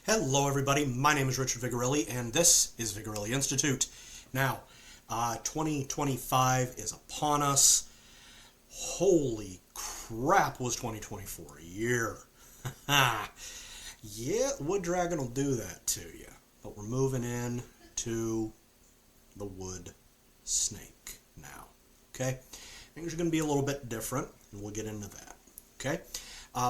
Hello everybody, my name is Richard Vigorelli and this is Vigorelli Institute. Now, 2025 is upon us. Holy crap, was 2024 a year. Yeah, Wood Dragon will do that to you. But we're moving in to the Wood Snake now. Okay? Things are going to be a little bit different, and we'll get into that. Okay?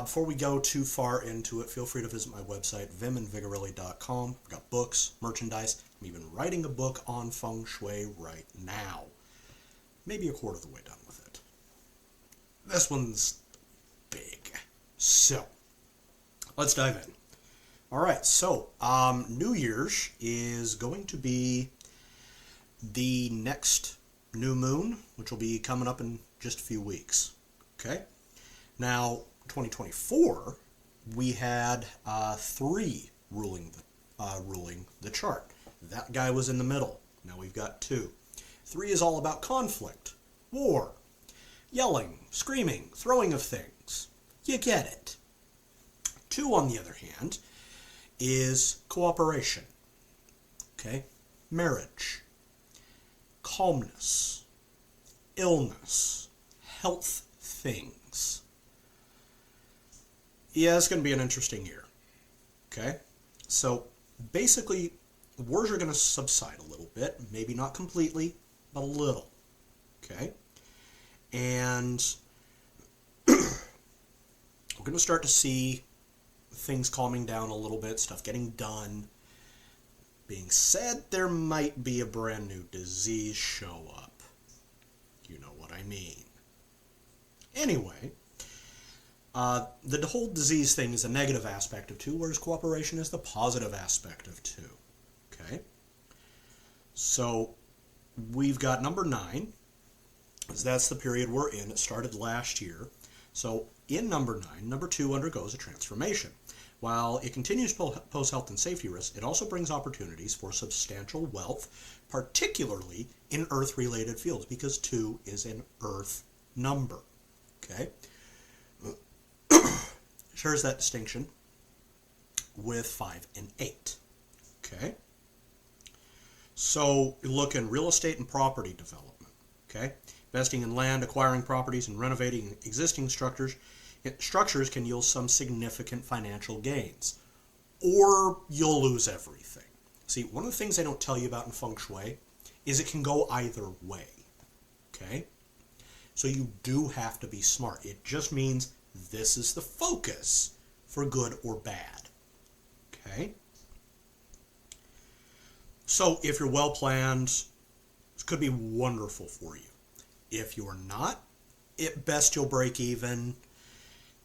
Before we go too far into it, feel free to visit my website, vimandvigorelli.com. I've got books, merchandise. I'm even writing a book on Feng Shui right now. Maybe a quarter of the way done with it. This one's big. So, let's dive in. Alright, so, New Year's is going to be the next new moon, which will be coming up in just a few weeks. Okay? Now, 2024, we had 3 ruling the chart. That guy was in the middle. Now we've got 2. 3 is all about conflict, war, yelling, screaming, throwing of things. You get it. 2, on the other hand, is cooperation. Okay? Marriage, calmness, illness, health things. Yeah, it's going to be an interesting year. Okay? So, basically, wars are going to subside a little bit. Maybe not completely, but a little. Okay? And we're going to start to see things calming down a little bit, stuff getting done. Being said, there might be a brand new disease show up. You know what I mean. Anyway, the whole disease thing is a negative aspect of 2, whereas cooperation is the positive aspect of 2. Okay? So, we've got number 9, because that's the period we're in. It started last year. So, in number 9, number 2 undergoes a transformation. While it continues to pose health and safety risks, it also brings opportunities for substantial wealth, particularly in Earth-related fields, because 2 is an Earth number. Okay? Shares that distinction with 5 and 8. Okay? So, you look in real estate and property development. Okay? Investing in land, acquiring properties, and renovating existing structures can yield some significant financial gains. Or you'll lose everything. See, one of the things I don't tell you about in Feng Shui is it can go either way. Okay? So you do have to be smart. It just means this is the focus for good or bad. Okay? So if you're well planned, this could be wonderful for you. If you're not, at best you'll break even.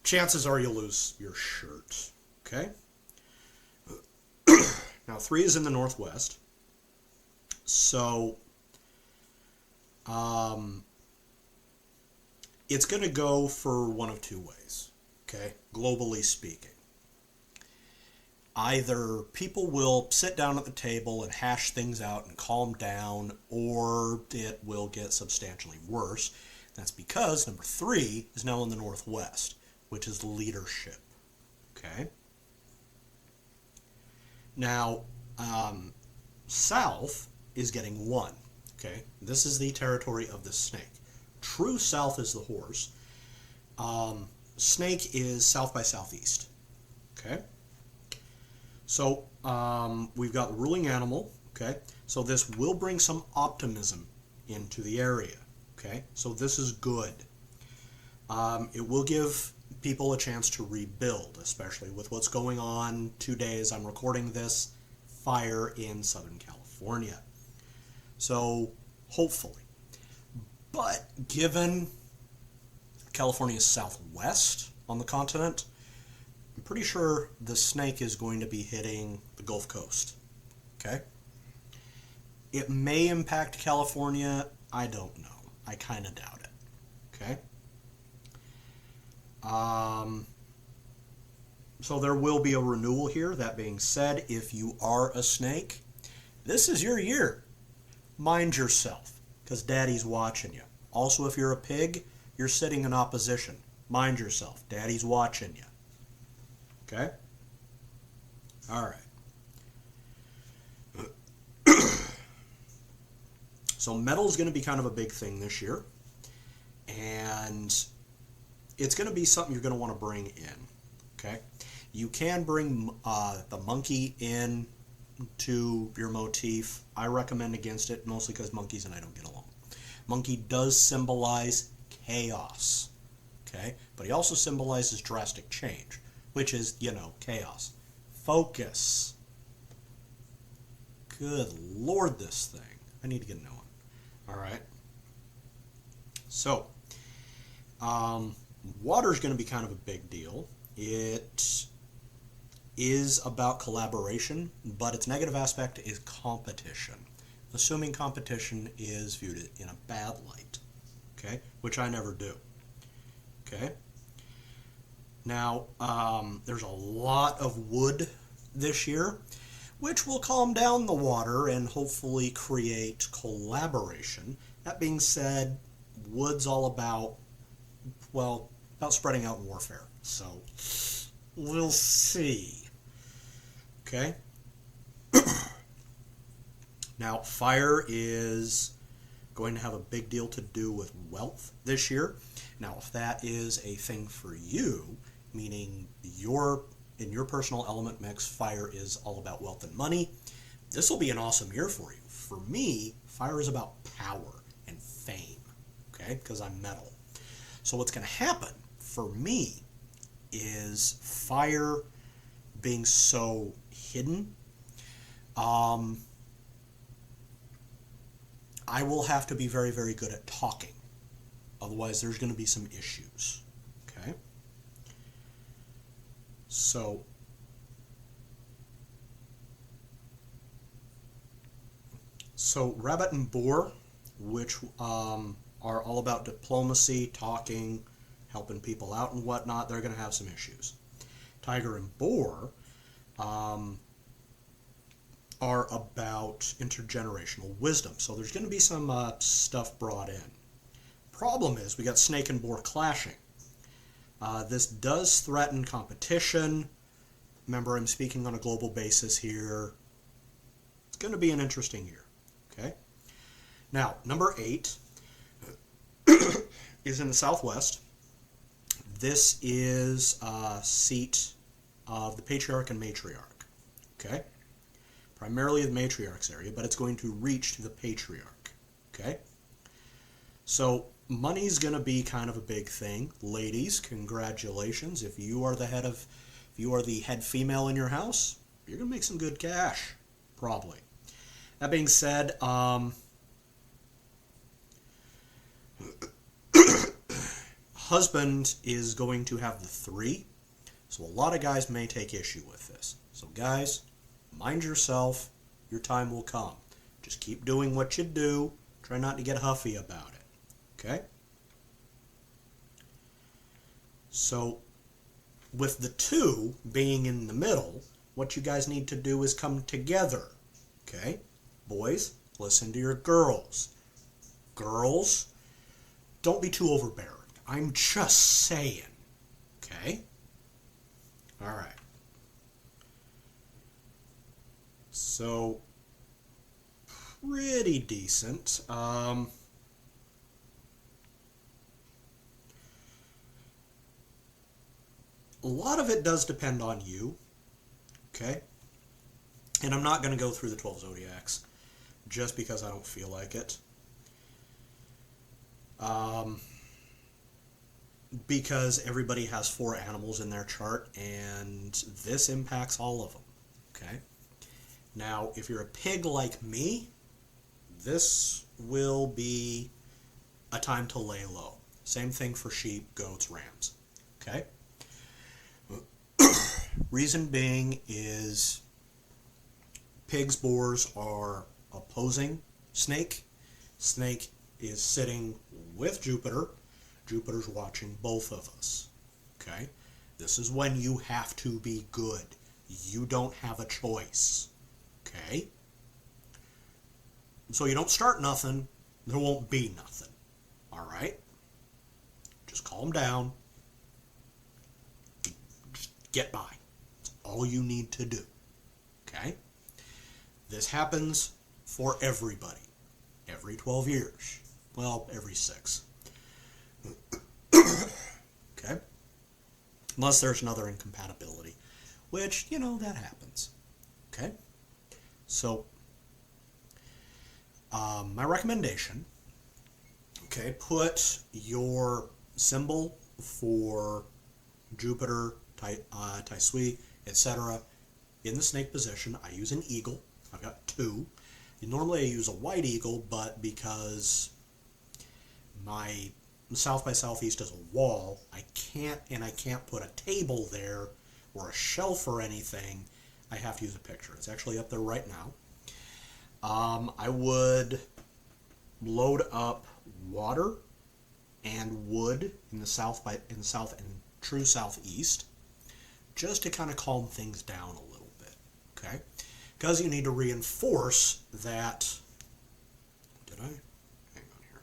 Chances are you'll lose your shirt. Okay? Now 3 is in the northwest. So it's going to go for one of 2 ways, okay, globally speaking. Either people will sit down at the table and hash things out and calm down, or it will get substantially worse. That's because number 3 is now in the northwest, which is leadership, okay? Now, south is getting 1, okay? This is the territory of the snake. True south is the horse. Snake is south by southeast. Okay? So, we've got the ruling animal. Okay? So this will bring some optimism into the area. Okay? So this is good. It will give people a chance to rebuild, especially with what's going on 2 days. I'm recording this fire in Southern California. So, hopefully. But given California's southwest on the continent, I'm pretty sure the snake is going to be hitting the Gulf Coast. Okay? It may impact California. I don't know. I kind of doubt it. Okay? So there will be a renewal here. That being said, if you are a snake, this is your year. Mind yourself. Because Daddy's watching you. Also, if you're a pig, you're sitting in opposition. Mind yourself. Daddy's watching you. Okay? All right. So metal is going to be kind of a big thing this year, and it's going to be something you're going to want to bring in. Okay, you can bring the monkey in to your motif. I recommend against it, mostly because monkeys and I don't get along. Monkey does symbolize chaos, okay, but he also symbolizes drastic change, which is, you know, chaos. Focus. Good Lord, this thing. I need to get a new one. All right. So, water is going to be kind of a big deal. It is about collaboration, but its negative aspect is competition. Assuming competition is viewed in a bad light, okay, which I never do. Okay. Now, there's a lot of wood this year, which will calm down the water and hopefully create collaboration. That being said, wood's all about, well, about spreading out warfare. So, we'll see. Okay? Now, fire is going to have a big deal to do with wealth this year. Now, if that is a thing for you, meaning in your personal element mix, fire is all about wealth and money, this will be an awesome year for you. For me, fire is about power and fame, okay, because I'm metal. So what's going to happen for me is fire being so hidden, I will have to be very, very good at talking. Otherwise, there's going to be some issues. Okay? So, rabbit and boar, which are all about diplomacy, talking, helping people out and whatnot, they're going to have some issues. Tiger and boar are about intergenerational wisdom. So there's going to be some stuff brought in. Problem is, we got snake and boar clashing. This does threaten competition. Remember, I'm speaking on a global basis here. It's going to be an interesting year. Okay. Now, number 8 is in the Southwest. This is a seat of the patriarch and matriarch. Okay. Primarily the matriarch's area, but it's going to reach to the patriarch. Okay? So, money's going to be kind of a big thing. Ladies, congratulations. If you are the head female in your house, you're going to make some good cash. Probably. That being said, husband is going to have the 3, so a lot of guys may take issue with this. So, guys, mind yourself, your time will come. Just keep doing what you do. Try not to get huffy about it. Okay? So, with the 2 being in the middle, what you guys need to do is come together. Okay? Boys, listen to your girls. Girls, don't be too overbearing. I'm just saying. Okay? All right. So, pretty decent. A lot of it does depend on you, okay? And I'm not going to go through the 12 zodiacs just because I don't feel like it. Because everybody has 4 animals in their chart, and this impacts all of them, okay? Now, if you're a pig like me, this will be a time to lay low. Same thing for sheep, goats, rams, okay? Reason being is pigs, boars are opposing snake. Snake is sitting with Jupiter. Jupiter's watching both of us, okay? This is when you have to be good. You don't have a choice. Okay? So you don't start nothing, there won't be nothing. Alright? Just calm down. Just get by. That's all you need to do. Okay? This happens for everybody. Every 12 years. Well, every 6. Okay? Unless there's another incompatibility, which, you know, that happens. Okay? So, my recommendation, okay, put your symbol for Jupiter, Tai Sui, etc. in the snake position. I use an eagle. I've got 2. Normally I use a white eagle, but because my South by Southeast is a wall, I can't put a table there or a shelf or anything. I have to use a picture. It's actually up there right now. I would load up water and wood in the south and true southeast, just to kind of calm things down a little bit. Okay, because you need to reinforce that. Did I? Hang on here.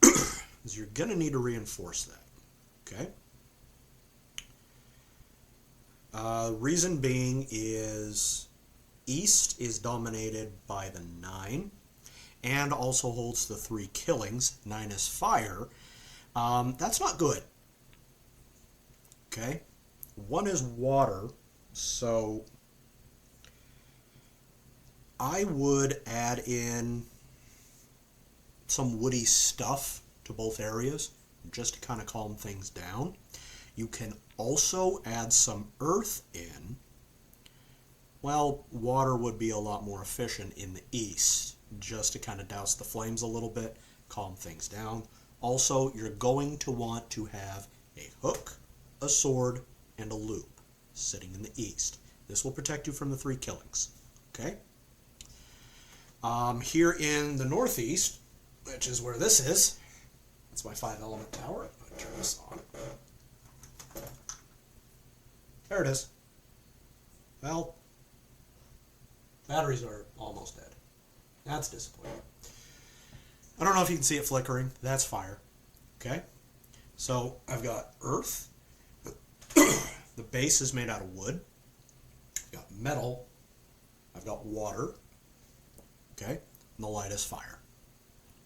Because you're going to need to reinforce that. Okay. Reason being is East is dominated by the 9 and also holds the 3 killings. 9 is fire. That's not good. Okay? 1 is water, so I would add in some woody stuff to both areas just to kind of calm things down. You can also add some earth in. Well, water would be a lot more efficient in the east, just to kind of douse the flames a little bit, calm things down. Also, you're going to want to have a hook, a sword, and a loop sitting in the east. This will protect you from the 3 killings. Okay? Here in the northeast, which is where this is, that's my 5-element tower. I'm going to turn this on. There it is. Well, batteries are almost dead. That's disappointing. I don't know if you can see it flickering. That's fire. Okay? So, I've got earth. The base is made out of wood. I've got metal. I've got water. Okay? And the light is fire.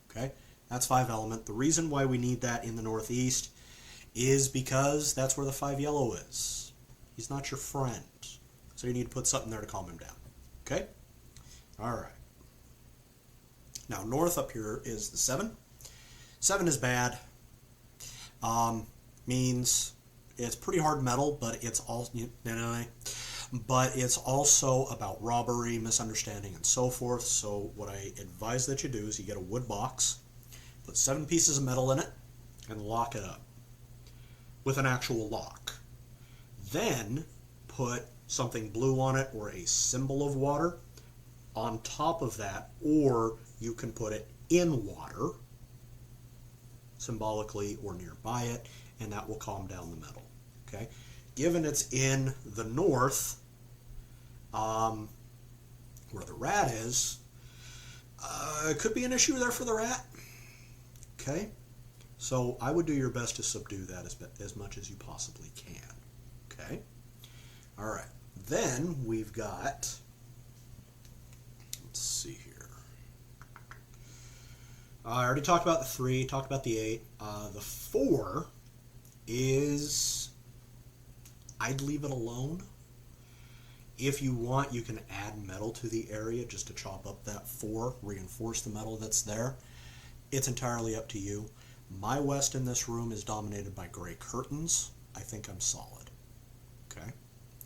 Okay? That's 5-element. The reason why we need that in the northeast is because that's where the 5 yellow is. He's not your friend. So you need to put something there to calm him down. Okay? Alright. Now, north up here is the 7. 7 is bad. Means it's pretty hard metal, but it's also about robbery, misunderstanding, and so forth. So what I advise that you do is you get a wood box, put 7 pieces of metal in it, and lock it up with an actual lock. Then put something blue on it or a symbol of water on top of that, or you can put it in water symbolically or nearby it, and that will calm down the metal. Okay, given it's in the north, where the rat is, it could be an issue there for the rat. Okay, so I would do your best to subdue that as much as you possibly can. Okay, all right. Then we've got, let's see here. I already talked about the 3, talked about the 8. The 4 is, I'd leave it alone. If you want, you can add metal to the area just to chop up that 4, reinforce the metal that's there. It's entirely up to you. My west in this room is dominated by gray curtains. I think I'm solid. Okay?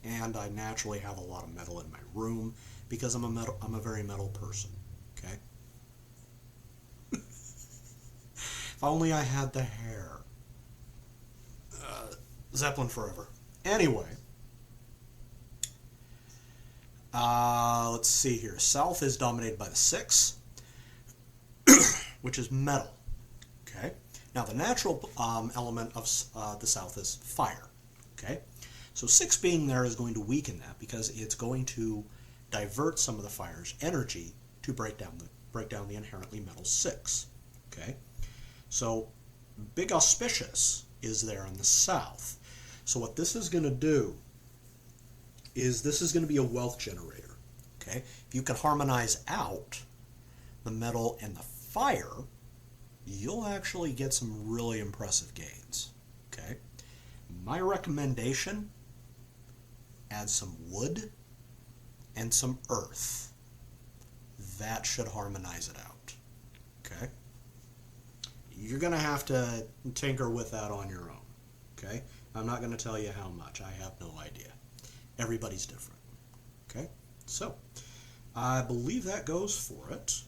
And I naturally have a lot of metal in my room because I'm a very metal person. Okay? If only I had the hair. Zeppelin forever. Anyway. Let's see here. South is dominated by the 6, which is metal. Okay? Now, the natural element of the south is fire. Okay? So 6 being there is going to weaken that because it's going to divert some of the fire's energy to break down the inherently metal 6. Okay? So Big Auspicious is there in the south. So what this is going to do is this is going to be a wealth generator. Okay? If you can harmonize out the metal and the fire, you'll actually get some really impressive gains. Okay? My recommendation, add some wood and some earth. That should harmonize it out. Okay? You're going to have to tinker with that on your own. Okay? I'm not going to tell you how much. I have no idea. Everybody's different. Okay? So, I believe that goes for it.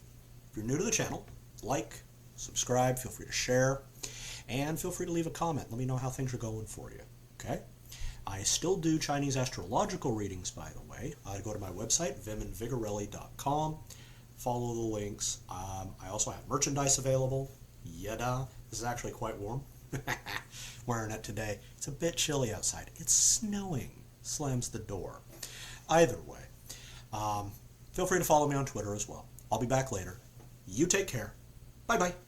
If you're new to the channel, like, subscribe, feel free to share, and feel free to leave a comment. Let me know how things are going for you. Okay? I still do Chinese astrological readings, by the way. Go to my website, vimandvigorelli.com. Follow the links. I also have merchandise available. Yada. This is actually quite warm. Wearing it today. It's a bit chilly outside. It's snowing. Slams the door. Either way, feel free to follow me on Twitter as well. I'll be back later. You take care. Bye-bye.